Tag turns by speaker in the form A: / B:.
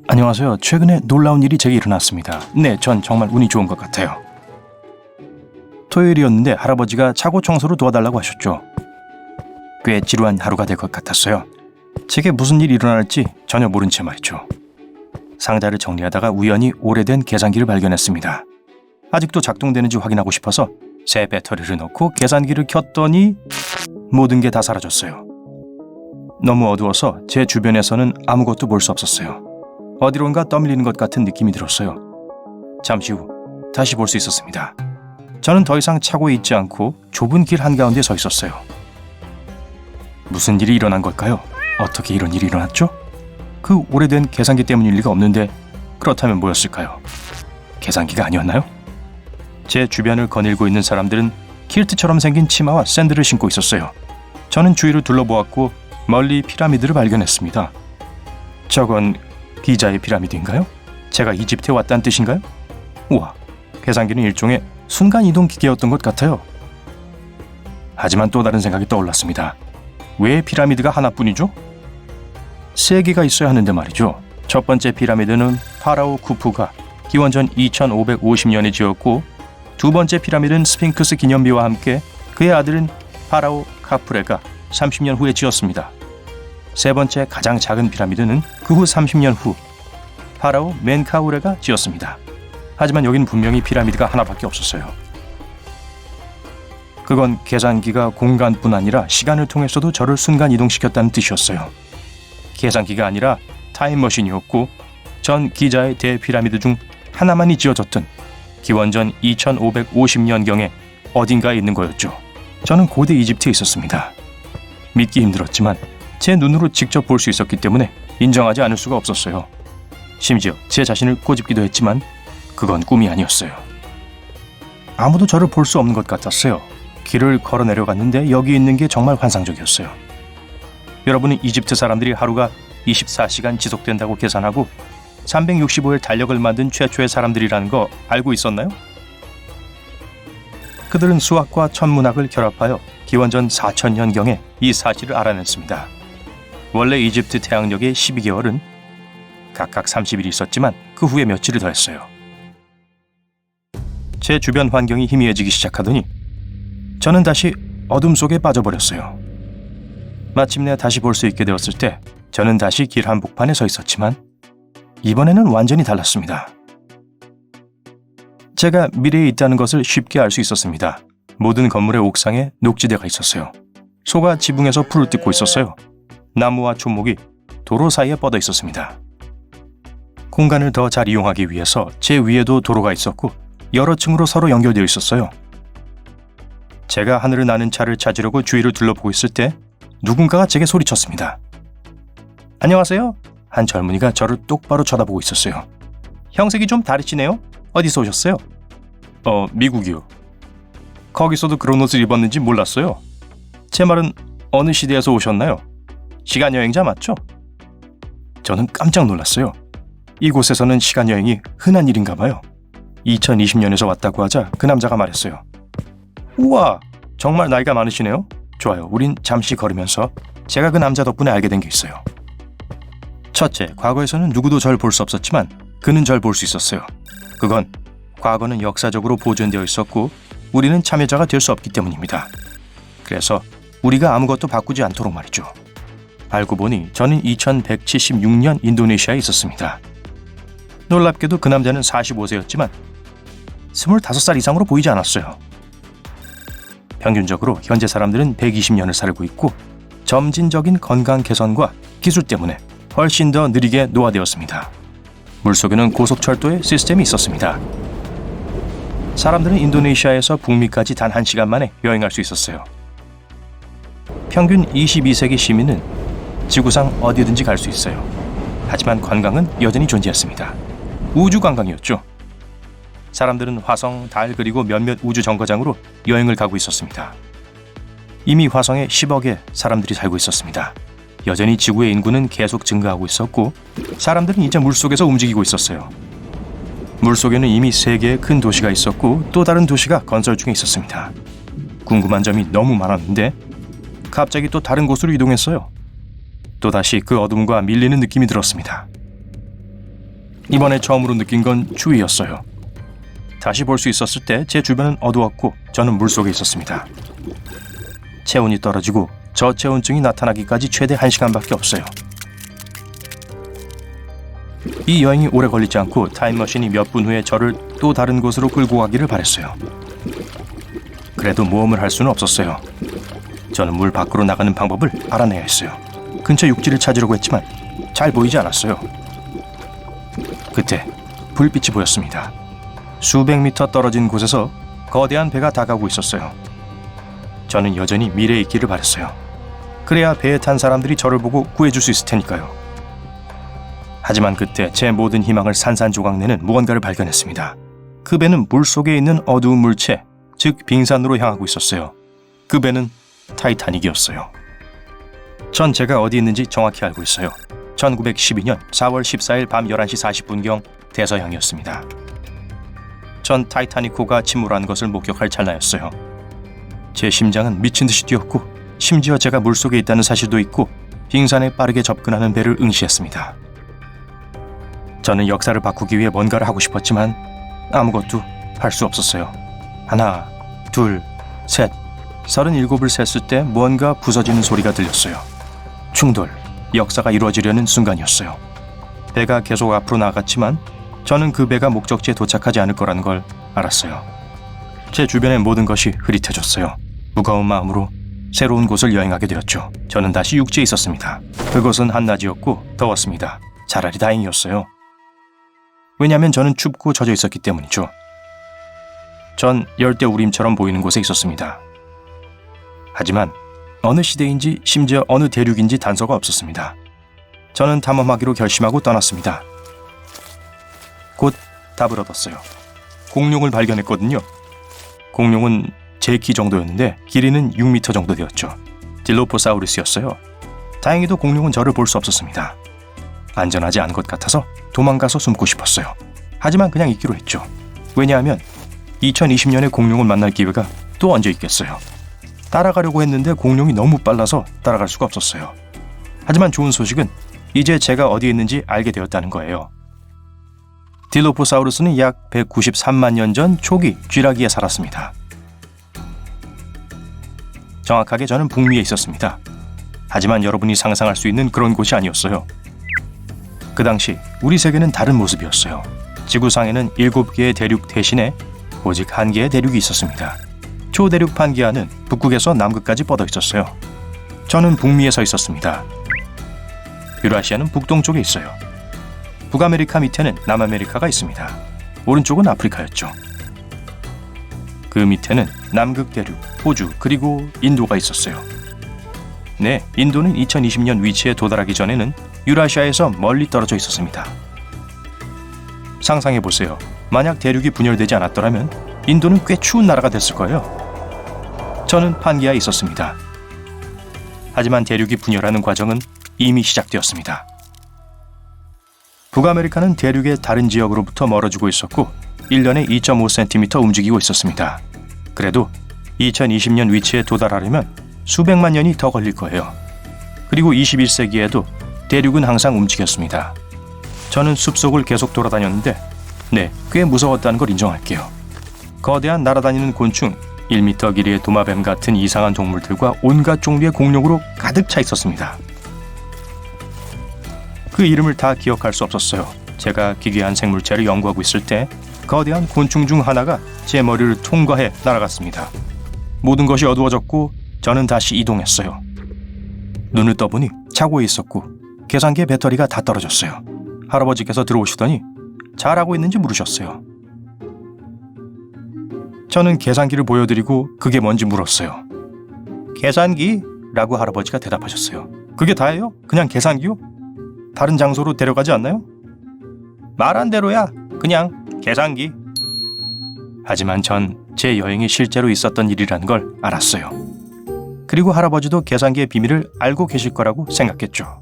A: 안녕하세요. 최근에 놀라운 일이 제게 일어났습니다. 네, 전 정말 운이 좋은 것 같아요. 토요일이었는데 할아버지가 차고 청소를 도와달라고 하셨죠. 꽤 지루한 하루가 될 것 같았어요. 제게 무슨 일이 일어날지 전혀 모른 채 말이죠. 상자를 정리하다가 우연히 오래된 계산기를 발견했습니다. 아직도 작동되는지 확인하고 싶어서 새 배터리를 넣고 계산기를 켰더니 모든 게 다 사라졌어요. 너무 어두워서 제 주변에서는 아무것도 볼 수 없었어요. 어디론가 떠밀리는 것 같은 느낌이 들었어요. 잠시 후 다시 볼 수 있었습니다. 저는 더 이상 차고에 있지 않고 좁은 길 한가운데 서 있었어요. 무슨 일이 일어난 걸까요? 어떻게 이런 일이 일어났죠? 그 오래된 계산기 때문일 리가 없는데 그렇다면 뭐였을까요? 계산기가 아니었나요? 제 주변을 거닐고 있는 사람들은 킬트처럼 생긴 치마와 샌들을 신고 있었어요. 저는 주위를 둘러보았고 멀리 피라미드를 발견했습니다. 저건 기자의 피라미드인가요? 제가 이집트에 왔다는 뜻인가요? 우와, 계산기는 일종의 순간이동 기계였던 것 같아요. 하지만 또 다른 생각이 떠올랐습니다. 왜 피라미드가 하나뿐이죠? 세 개가 있어야 하는데 말이죠. 첫 번째 피라미드는 파라오 쿠푸가 기원전 2550년에 지었고, 두 번째 피라미드는 스핑크스 기념비와 함께 그의 아들은 파라오 카프레가 30년 후에 지었습니다. 세 번째 가장 작은 피라미드는 그 후 30년 후 파라오 멘카우레가 지었습니다. 하지만 여긴 분명히 피라미드가 하나밖에 없었어요. 그건 계산기가 공간뿐 아니라 시간을 통해서도 저를 순간 이동시켰다는 뜻이었어요. 계산기가 아니라 타임머신이었고 전 기자의 대피라미드 중 하나만이 지어졌던 기원전 2550년경에 어딘가에 있는 거였죠. 저는 고대 이집트에 있었습니다. 믿기 힘들었지만 제 눈으로 직접 볼 수 있었기 때문에 인정하지 않을 수가 없었어요. 심지어 제 자신을 꼬집기도 했지만 그건 꿈이 아니었어요. 아무도 저를 볼 수 없는 것 같았어요. 길을 걸어 내려갔는데 여기 있는 게 정말 환상적이었어요. 여러분은 이집트 사람들이 하루가 24시간 지속된다고 계산하고 365일 달력을 만든 최초의 사람들이라는 거 알고 있었나요? 그들은 수학과 천문학을 결합하여 기원전 4000년경에 이 사실을 알아냈습니다. 원래 이집트 태양력의 12개월은 각각 30일이 있었지만 그 후에 며칠을 더했어요. 제 주변 환경이 희미해지기 시작하더니 저는 다시 어둠 속에 빠져버렸어요. 마침내 다시 볼 수 있게 되었을 때 저는 다시 길 한복판에 서 있었지만 이번에는 완전히 달랐습니다. 제가 미래에 있다는 것을 쉽게 알 수 있었습니다. 모든 건물의 옥상에 녹지대가 있었어요. 소가 지붕에서 풀을 뜯고 있었어요. 나무와 초목이 도로 사이에 뻗어 있었습니다. 공간을 더 잘 이용하기 위해서 제 위에도 도로가 있었고 여러 층으로 서로 연결되어 있었어요. 제가 하늘을 나는 차를 찾으려고 주위를 둘러보고 있을 때 누군가가 제게 소리쳤습니다. 안녕하세요. 한 젊은이가 저를 똑바로 쳐다보고 있었어요. 형색이 좀 다르시네요. 어디서 오셨어요? 미국이요. 거기서도 그런 옷을 입었는지 몰랐어요. 제 말은 어느 시대에서 오셨나요? 시간여행자 맞죠? 저는 깜짝 놀랐어요. 이곳에서는 시간여행이 흔한 일인가 봐요. 2020년에서 왔다고 하자 그 남자가 말했어요. 우와, 정말 나이가 많으시네요. 좋아요, 우린 잠시 걸으면서 제가 그 남자 덕분에 알게 된 게 있어요. 첫째, 과거에서는 누구도 절 볼 수 없었지만 그는 절 볼 수 있었어요. 그건 과거는 역사적으로 보존되어 있었고 우리는 참여자가 될 수 없기 때문입니다. 그래서 우리가 아무것도 바꾸지 않도록 말이죠. 알고 보니 저는 2176년 인도네시아에 있었습니다. 놀랍게도 그 남자는 45세였지만 25살 이상으로 보이지 않았어요. 평균적으로 현재 사람들은 120년을 살고 있고 점진적인 건강 개선과 기술 때문에 훨씬 더 느리게 노화되었습니다. 물속에는 고속철도의 시스템이 있었습니다. 사람들은 인도네시아에서 북미까지 단 1시간 만에 여행할 수 있었어요. 평균 22세기 시민은 지구상 어디든지 갈 수 있어요. 하지만 관광은 여전히 존재했습니다. 우주 관광이었죠. 사람들은 화성, 달 그리고 몇몇 우주 정거장으로 여행을 가고 있었습니다. 이미 화성에 10억의 사람들이 살고 있었습니다. 여전히 지구의 인구는 계속 증가하고 있었고 사람들은 이제 물속에서 움직이고 있었어요. 물속에는 이미 3개의 큰 도시가 있었고 또 다른 도시가 건설 중에 있었습니다. 궁금한 점이 너무 많았는데 갑자기 또 다른 곳으로 이동했어요. 또다시 그 어둠과 밀리는 느낌이 들었습니다. 이번에 처음으로 느낀 건 추위였어요. 다시 볼 수 있었을 때 제 주변은 어두웠고 저는 물속에 있었습니다. 체온이 떨어지고 저체온증이 나타나기까지 최대 1시간밖에 없어요. 이 여행이 오래 걸리지 않고 타임머신이 몇 분 후에 저를 또 다른 곳으로 끌고 가기를 바랬어요. 그래도 모험을 할 수는 없었어요. 저는 물 밖으로 나가는 방법을 알아내야 했어요. 근처 육지를 찾으려고 했지만 잘 보이지 않았어요. 그때 불빛이 보였습니다. 수백 미터 떨어진 곳에서 거대한 배가 다가오고 있었어요. 저는 여전히 미래에 있기를 바랬어요. 그래야 배에 탄 사람들이 저를 보고 구해줄 수 있을 테니까요. 하지만 그때 제 모든 희망을 산산조각내는 무언가를 발견했습니다. 그 배는 물속에 있는 어두운 물체, 즉 빙산으로 향하고 있었어요. 그 배는 타이타닉이었어요. 전 제가 어디 있는지 정확히 알고 있어요. 1912년 4월 14일 밤 11시 40분경 대서양이었습니다. 전 타이타닉호가 침몰하는 것을 목격할 찰나였어요. 제 심장은 미친 듯이 뛰었고 심지어 제가 물속에 있다는 사실도 있고 빙산에 빠르게 접근하는 배를 응시했습니다. 저는 역사를 바꾸기 위해 뭔가를 하고 싶었지만 아무것도 할 수 없었어요. 하나, 둘, 셋, 37을 셌을 때 무언가 부서지는 소리가 들렸어요. 충돌, 역사가 이루어지려는 순간이었어요. 배가 계속 앞으로 나아갔지만 저는 그 배가 목적지에 도착하지 않을 거라는 걸 알았어요. 제 주변의 모든 것이 흐릿해졌어요. 무거운 마음으로 새로운 곳을 여행하게 되었죠. 저는 다시 육지에 있었습니다. 그곳은 한낮이었고 더웠습니다. 차라리 다행이었어요. 왜냐하면 저는 춥고 젖어 있었기 때문이죠. 전 열대우림처럼 보이는 곳에 있었습니다. 하지만 어느 시대인지 심지어 어느 대륙인지 단서가 없었습니다. 저는 탐험하기로 결심하고 떠났습니다. 곧 답을 얻었어요. 공룡을 발견했거든요. 공룡은 제 키 정도였는데 길이는 6m 정도 되었죠. 딜로포사우루스였어요. 다행히도 공룡은 저를 볼 수 없었습니다. 안전하지 않은 것 같아서 도망가서 숨고 싶었어요. 하지만 그냥 있기로 했죠. 왜냐하면 2020년에 공룡을 만날 기회가 또 언제 있겠어요. 따라가려고 했는데 공룡이 너무 빨라서 따라갈 수가 없었어요. 하지만 좋은 소식은 이제 제가 어디에 있는지 알게 되었다는 거예요. 딜로포사우루스는 약 193만 년 전 초기 쥐라기에 살았습니다. 정확하게 저는 북미에 있었습니다. 하지만 여러분이 상상할 수 있는 그런 곳이 아니었어요. 그 당시 우리 세계는 다른 모습이었어요. 지구상에는 7개의 대륙 대신에 오직 1개의 대륙이 있었습니다. 초대륙 판기아는 북극에서 남극까지 뻗어 있었어요. 저는 북미에 서 있었습니다. 유라시아는 북동쪽에 있어요. 북아메리카 밑에는 남아메리카가 있습니다. 오른쪽은 아프리카였죠. 그 밑에는 남극 대륙, 호주, 그리고 인도가 있었어요. 네, 인도는 2020년 위치에 도달하기 전에는 유라시아에서 멀리 떨어져 있었습니다. 상상해보세요. 만약 대륙이 분열되지 않았더라면 인도는 꽤 추운 나라가 됐을 거예요. 저는 판기아에 있었습니다. 하지만 대륙이 분열하는 과정은 이미 시작되었습니다. 북아메리카는 대륙의 다른 지역으로부터 멀어지고 있었고 1년에 2.5cm 움직이고 있었습니다. 그래도 2020년 위치에 도달하려면 수백만 년이 더 걸릴 거예요. 그리고 21세기에도 대륙은 항상 움직였습니다. 저는 숲속을 계속 돌아다녔는데 네, 꽤 무서웠다는 걸 인정할게요. 거대한 날아다니는 곤충, 1m 길이의 도마뱀 같은 이상한 동물들과 온갖 종류의 공룡으로 가득 차 있었습니다. 그 이름을 다 기억할 수 없었어요. 제가 기괴한 생물체를 연구하고 있을 때 거대한 곤충 중 하나가 제 머리를 통과해 날아갔습니다. 모든 것이 어두워졌고 저는 다시 이동했어요. 눈을 떠보니 차고에 있었고 계산기의 배터리가 다 떨어졌어요. 할아버지께서 들어오시더니 잘하고 있는지 물으셨어요. 저는 계산기를 보여드리고 그게 뭔지 물었어요. 계산기? 라고 할아버지가 대답하셨어요. 그게 다예요? 그냥 계산기요? 다른 장소로 데려가지 않나요? 말한 대로야. 그냥 계산기. 하지만 전 제 여행이 실제로 있었던 일이라는 걸 알았어요. 그리고 할아버지도 계산기의 비밀을 알고 계실 거라고 생각했죠.